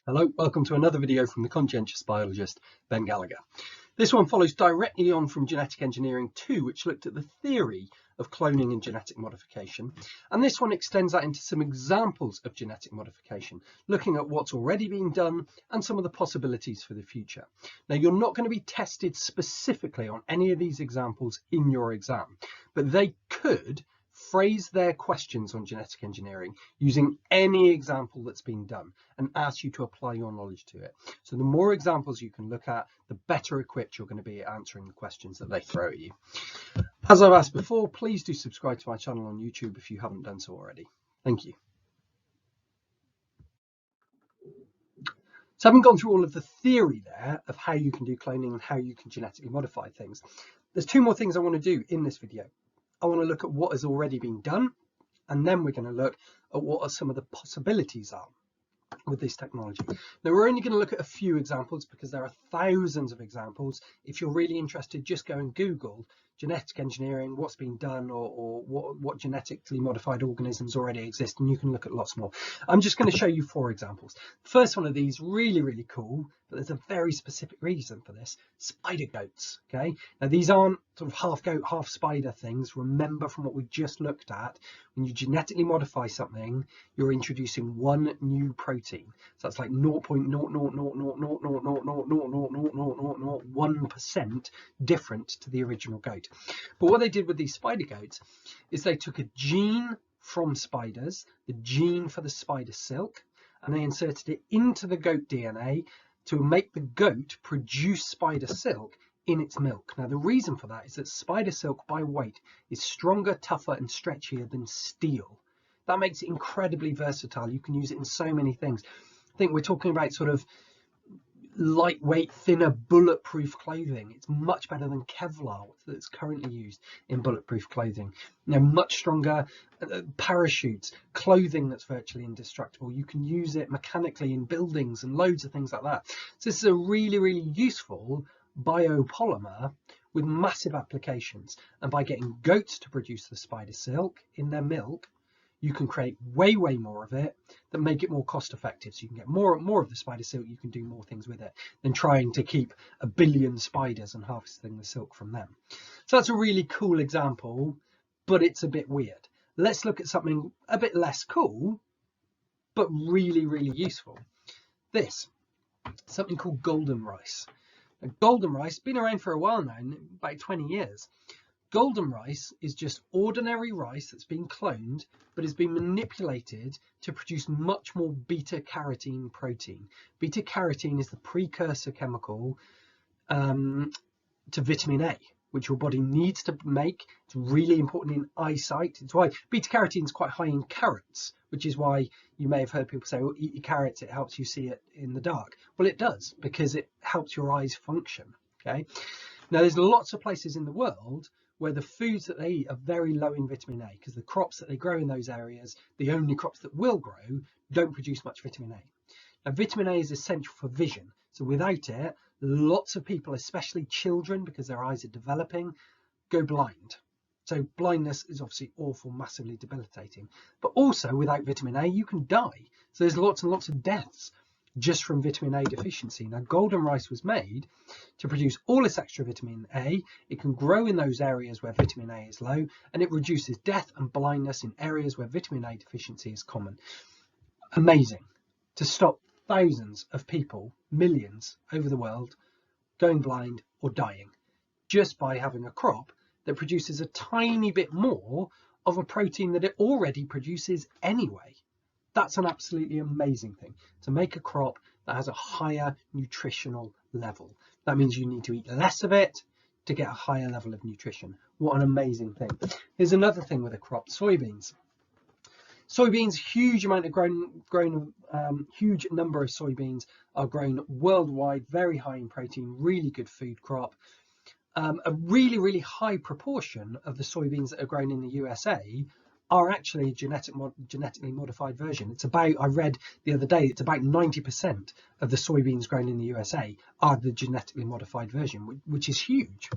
Hello, welcome to another video from the conscientious biologist, Ben Gallagher. This one follows directly on from Genetic Engineering 2, which looked at the theory of cloning and genetic modification. And this one extends that into some examples of genetic modification, looking at what's already being done and some of the possibilities for the future. Now, you're not going to be tested specifically on any of these examples in your exam, but they could phrase their questions on genetic engineering using any example that's been done and ask you to apply your knowledge to it. So the more examples you can look at, the better equipped you're going to be at answering the questions that they throw at you. As I've asked before, please do subscribe to my channel on YouTube if you haven't done so already. Thank you. So having gone through all of the theory there of how you can do cloning and how you can genetically modify things, there's two more things I want to do in this video. I want to look at what has already been done, and then we're going to look at what are some of the possibilities are with this technology. Now, we're only going to look at a few examples because there are thousands of examples. If you're really interested, just go and Google genetic engineering, what's been done, or what genetically modified organisms already exist, and you can look at lots more. I'm just going to show you 4 examples. The first one of these, really cool, but there's a very specific reason for this: spider goats. Okay, now these aren't sort of half goat, half spider things. Remember from what we just looked at, when you genetically modify something, you're introducing one new protein. So that's like 0.00000000001% different to the original goat. But what they did with these spider goats is they took a gene from spiders, the gene for the spider silk, and they inserted it into the goat DNA to make the goat produce spider silk in its milk. Now, the reason for that is that spider silk by weight is stronger, tougher, and stretchier than steel. That makes it incredibly versatile. You can use it in so many things. I think we're talking about sort of lightweight, thinner, bulletproof clothing. It's much better than Kevlar that's currently used in bulletproof clothing. You know, much stronger parachutes, clothing that's virtually indestructible. You can use it mechanically in buildings and loads of things like that. So this is a really useful biopolymer with massive applications. And by getting goats to produce the spider silk in their milk, you can create way more of it that make it more cost effective. So you can get more of the spider silk, you can do more things with it than trying to keep 1 billion spiders and harvesting the silk from them. So that's a really cool example, but it's a bit weird. Let's look at something a bit less cool, but really useful. This, something called golden rice. Now, golden rice, been around for a while now, about 20 years. Golden rice is just ordinary rice that's been cloned, but has been manipulated to produce much more beta-carotene protein. Beta-carotene is the precursor chemical to vitamin A, which your body needs to make. It's really important in eyesight. It's why beta-carotene is quite high in carrots, which is why you may have heard people say, well, eat your carrots, it helps you see it in the dark. Well, it does, because it helps your eyes function. Okay. Now, there's lots of places in the world where the foods that they eat are very low in vitamin A, because the crops that they grow in those areas, the only crops that will grow, don't produce much vitamin A. Now, vitamin A is essential for vision. So without it, lots of people, especially children, because their eyes are developing, go blind. So blindness is obviously awful, massively debilitating. But also without vitamin A, you can die. So there's lots and lots of deaths just from vitamin A deficiency. Now, golden rice was made to produce all this extra vitamin A. It can grow in those areas where vitamin A is low, and it reduces death and blindness in areas where vitamin A deficiency is common. Amazing. To stop thousands of people, millions over the world, going blind or dying just by having a crop that produces a tiny bit more of a protein that it already produces anyway. That's an absolutely amazing thing, to make a crop that has a higher nutritional level. That means you need to eat less of it to get a higher level of nutrition. What an amazing thing. Here's another thing with a crop: soybeans. Soybeans, huge amount of huge number of soybeans are grown worldwide, very high in protein, really good food crop. A really high proportion of the soybeans that are grown in the USA are actually a genetically modified version. It's about, I read the other day, it's about 90% of the soybeans grown in the USA are the genetically modified version, which is huge.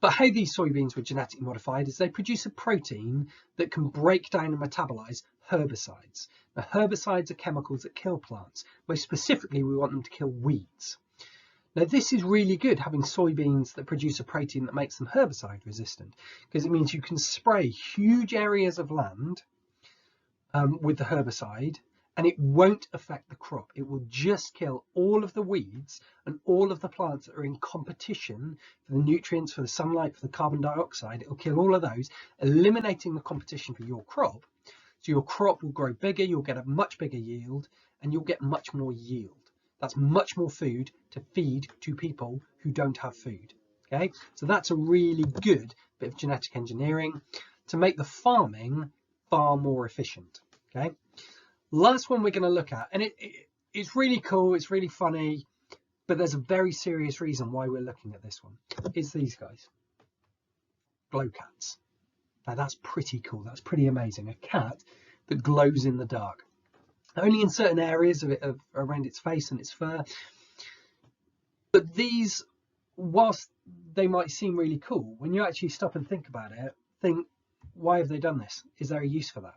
But how these soybeans were genetically modified is they produce a protein that can break down and metabolize herbicides. Now, herbicides are chemicals that kill plants. Most specifically, we want them to kill weeds. Now, this is really good, having soybeans that produce a protein that makes them herbicide resistant, because it means you can spray huge areas of land with the herbicide, and it won't affect the crop. It will just kill all of the weeds and all of the plants that are in competition for the nutrients, for the sunlight, for the carbon dioxide. It will kill all of those, eliminating the competition for your crop. So your crop will grow bigger, you'll get a much bigger yield, and you'll get much more yield. That's much more food to feed to people who don't have food. Okay, so that's a really good bit of genetic engineering to make the farming far more efficient. Okay. Last one we're going to look at, and it's really cool, it's really funny, but there's a very serious reason why we're looking at this one. It's these guys, glow cats. Now that's pretty cool, that's pretty amazing. A cat that glows in the dark, only in certain areas of it, around its face and its fur. But these, whilst they might seem really cool, when you actually stop and think about it, think, why have they done this? Is there a use for that?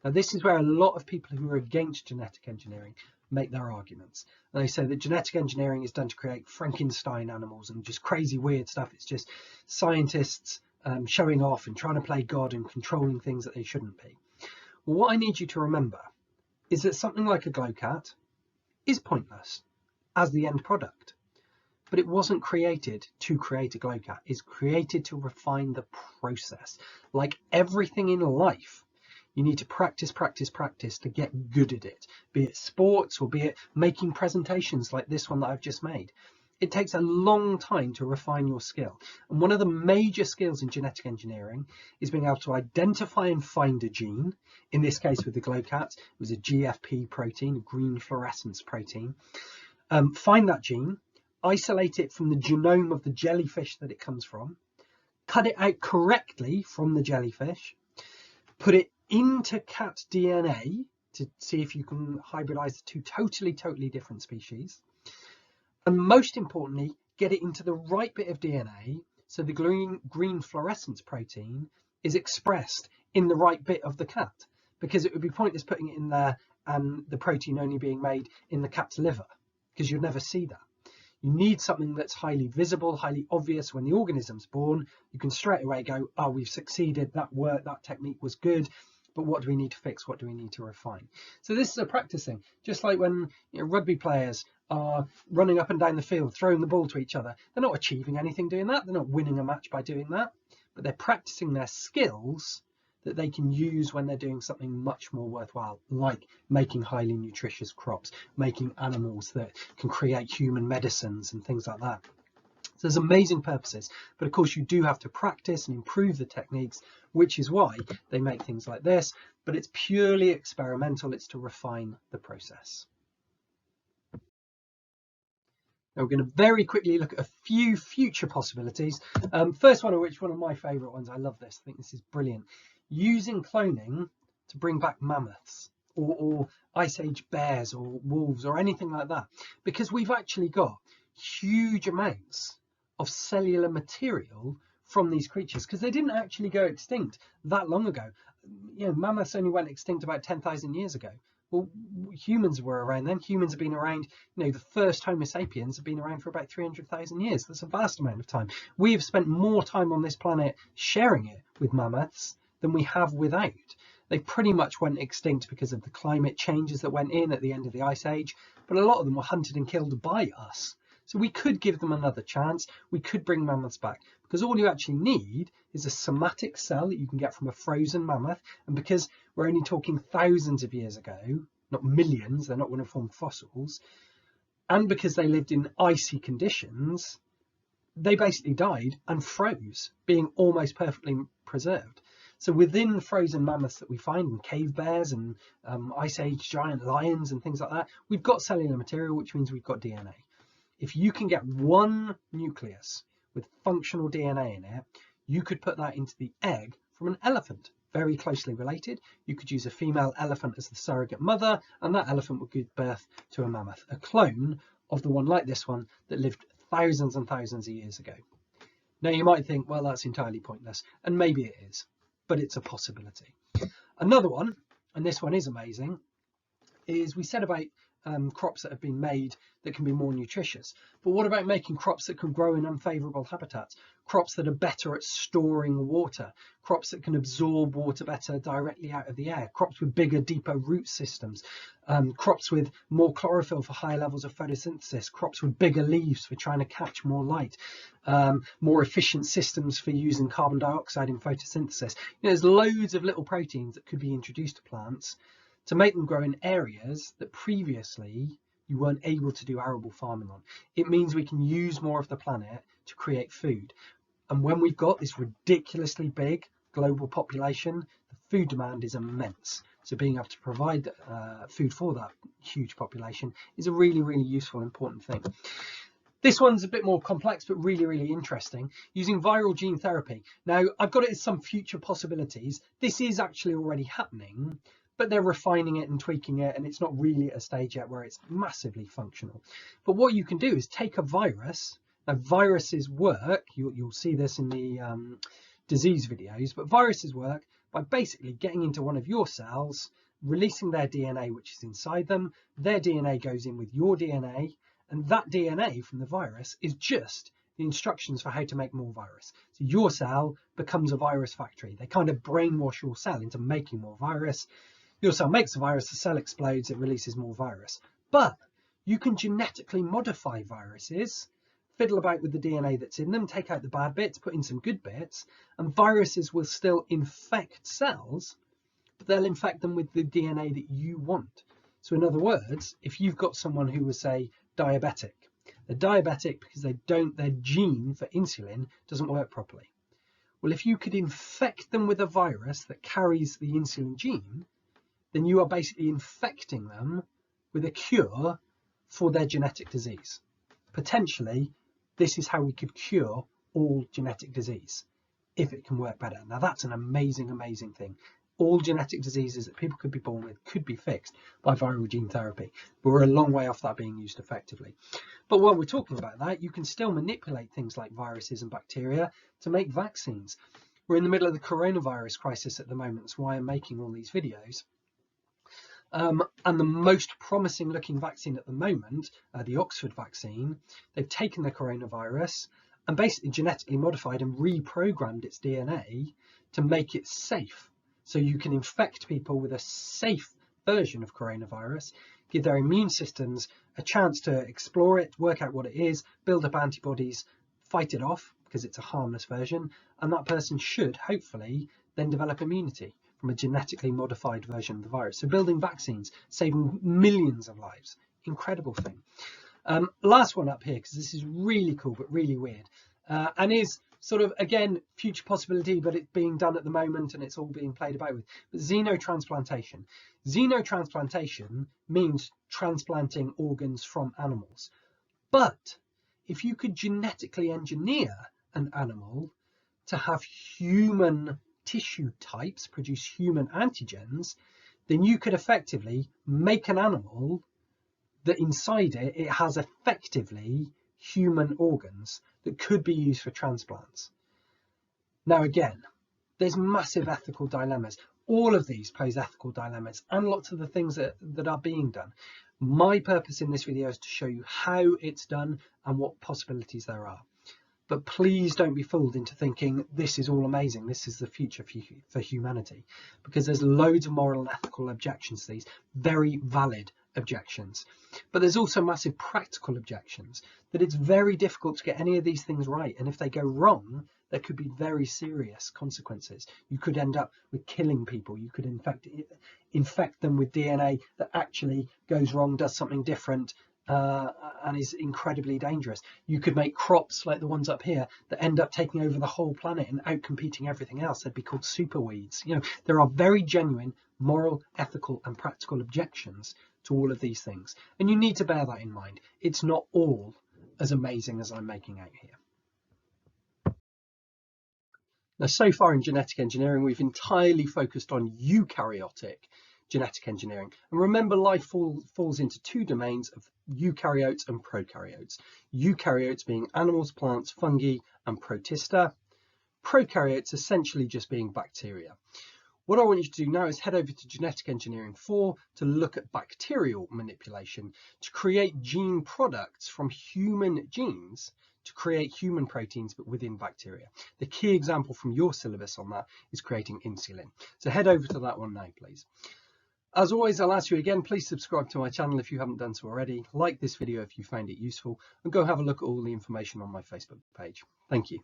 Now, this is where a lot of people who are against genetic engineering make their arguments. And they say that genetic engineering is done to create Frankenstein animals and just crazy weird stuff. It's just scientists showing off and trying to play God and controlling things that they shouldn't be. Well, what I need you to remember is that something like a glow cat is pointless as the end product. But it wasn't created to create a glow cat. It's created to refine the process. Like everything in life, you need to practice, practice, practice to get good at it, be it sports or be it making presentations like this one that I've just made. It takes a long time to refine your skill. And one of the major skills in genetic engineering is being able to identify and find a gene. In this case with the glow cat, it was a GFP protein, a green fluorescence protein. Find that gene, isolate it from the genome of the jellyfish that it comes from, cut it out correctly from the jellyfish, put it into cat DNA to see if you can hybridize the two totally different species, and most importantly, get it into the right bit of DNA so the green fluorescence protein is expressed in the right bit of the cat, because it would be pointless putting it in there and the protein only being made in the cat's liver, because you'd never see that. You need something that's highly visible, highly obvious. When the organism's born, you can straight away go, oh, we've succeeded, that worked, that technique was good, but what do we need to fix? What do we need to refine? So this is a practice thing, just like when rugby players are running up and down the field, throwing the ball to each other. They're not achieving anything doing that. They're not winning a match by doing that, but they're practicing their skills that they can use when they're doing something much more worthwhile, like making highly nutritious crops, making animals that can create human medicines and things like that. So there's amazing purposes, but of course you do have to practice and improve the techniques, which is why they make things like this, but it's purely experimental. It's to refine the process. Now we're going to very quickly look at a few future possibilities. First one of which, one of my favorite ones, I love this, I think this is brilliant. Using cloning to bring back mammoths or ice age bears or wolves or anything like that, because we've actually got huge amounts of cellular material from these creatures, because they didn't actually go extinct that long ago. Mammoths only went extinct about 10,000 years ago. Well, humans were around then. Humans have been around, the first Homo sapiens have been around for about 300,000 years. That's a vast amount of time. We have spent more time on this planet sharing it with mammoths than we have without. They pretty much went extinct because of the climate changes that went in at the end of the Ice Age, but a lot of them were hunted and killed by us. So we could give them another chance. We could bring mammoths back, because all you actually need is a somatic cell that you can get from a frozen mammoth. And because we're only talking thousands of years ago, not millions, they're not going to form fossils, and because they lived in icy conditions, they basically died and froze, being almost perfectly preserved. So within the frozen mammoths that we find, and cave bears and ice age giant lions and things like that, we've got cellular material, which means we've got DNA. If you can get one nucleus with functional DNA in it, you could put that into the egg from an elephant, very closely related. You could use a female elephant as the surrogate mother, and that elephant would give birth to a mammoth, a clone of the one like this one that lived thousands and thousands of years ago. Now you might think, well, that's entirely pointless, and maybe it is, but it's a possibility. Another one, and this one is amazing, is we said about crops that have been made that can be more nutritious. But what about making crops that can grow in unfavourable habitats? Crops that are better at storing water, crops that can absorb water better directly out of the air, crops with bigger, deeper root systems, crops with more chlorophyll for higher levels of photosynthesis, crops with bigger leaves for trying to catch more light, more efficient systems for using carbon dioxide in photosynthesis. There's loads of little proteins that could be introduced to plants to make them grow in areas that previously you weren't able to do arable farming on. It means we can use more of the planet to create food. And when we've got this ridiculously big global population, the food demand is immense. So being able to provide food for that huge population is a really, really useful, important thing. This one's a bit more complex, but really, really interesting, using viral gene therapy. Now, I've got it as some future possibilities. This is actually already happening, but they're refining it and tweaking it, and it's not really at a stage yet where it's massively functional. But what you can do is take a virus. Now, viruses work, you'll see this in the disease videos, but viruses work by basically getting into one of your cells, releasing their DNA, which is inside them. Their DNA goes in with your DNA, and that DNA from the virus is just the instructions for how to make more virus. So your cell becomes a virus factory. They kind of brainwash your cell into making more virus. Your cell makes a virus, the cell explodes, it releases more virus. But you can genetically modify viruses, fiddle about with the DNA that's in them, take out the bad bits, put in some good bits, and viruses will still infect cells, but they'll infect them with the DNA that you want. So in other words, if you've got someone who was, say, diabetic, they're diabetic because their gene for insulin doesn't work properly. Well, if you could infect them with a virus that carries the insulin gene, then you are basically infecting them with a cure for their genetic disease. Potentially, this is how we could cure all genetic disease, if it can work better. Now, that's an amazing, amazing thing. All genetic diseases that people could be born with could be fixed by viral gene therapy, but we're a long way off that being used effectively. But while we're talking about that, you can still manipulate things like viruses and bacteria to make vaccines. We're in the middle of the coronavirus crisis at the moment. That's why I'm making all these videos. And the most promising looking vaccine at the moment, the Oxford vaccine, they've taken the coronavirus and basically genetically modified and reprogrammed its DNA to make it safe. So you can infect people with a safe version of coronavirus, give their immune systems a chance to explore it, work out what it is, build up antibodies, fight it off because it's a harmless version, and that person should hopefully then develop immunity from a genetically modified version of the virus. So building vaccines, saving millions of lives. Incredible thing. Last one up here, because this is really cool but really weird, and is sort of, again, future possibility, but it's being done at the moment and it's all being played about with. But xenotransplantation. Xenotransplantation means transplanting organs from animals. But if you could genetically engineer an animal to have human tissue types, produce human antigens, then you could effectively make an animal that inside it has effectively human organs that could be used for transplants. Now again, there's massive ethical dilemmas. All of these pose ethical dilemmas and lots of the things that are being done. My purpose in this video is to show you how it's done and what possibilities there are. But please don't be fooled into thinking this is all amazing, this is the future for humanity, because there's loads of moral and ethical objections to these, very valid objections. But there's also massive practical objections, that it's very difficult to get any of these things right, and if they go wrong, there could be very serious consequences. You could end up with killing people, you could infect them with DNA that actually goes wrong, does something different, and is incredibly dangerous. You could make crops like the ones up here that end up taking over the whole planet and outcompeting everything else. They'd be called superweeds. There are very genuine moral, ethical and practical objections to all of these things, and you need to bear that in mind. It's not all as amazing as I'm making out here. Now, so far in genetic engineering, we've entirely focused on eukaryotic genetic engineering. And remember, life falls into two domains of eukaryotes and prokaryotes. Eukaryotes being animals, plants, fungi, and protista. Prokaryotes essentially just being bacteria. What I want you to do now is head over to Genetic Engineering 4 to look at bacterial manipulation to create gene products from human genes to create human proteins, but within bacteria. The key example from your syllabus on that is creating insulin. So head over to that one now, please. As always, I'll ask you again, please subscribe to my channel if you haven't done so already. Like this video if you found it useful, and go have a look at all the information on my Facebook page. Thank you.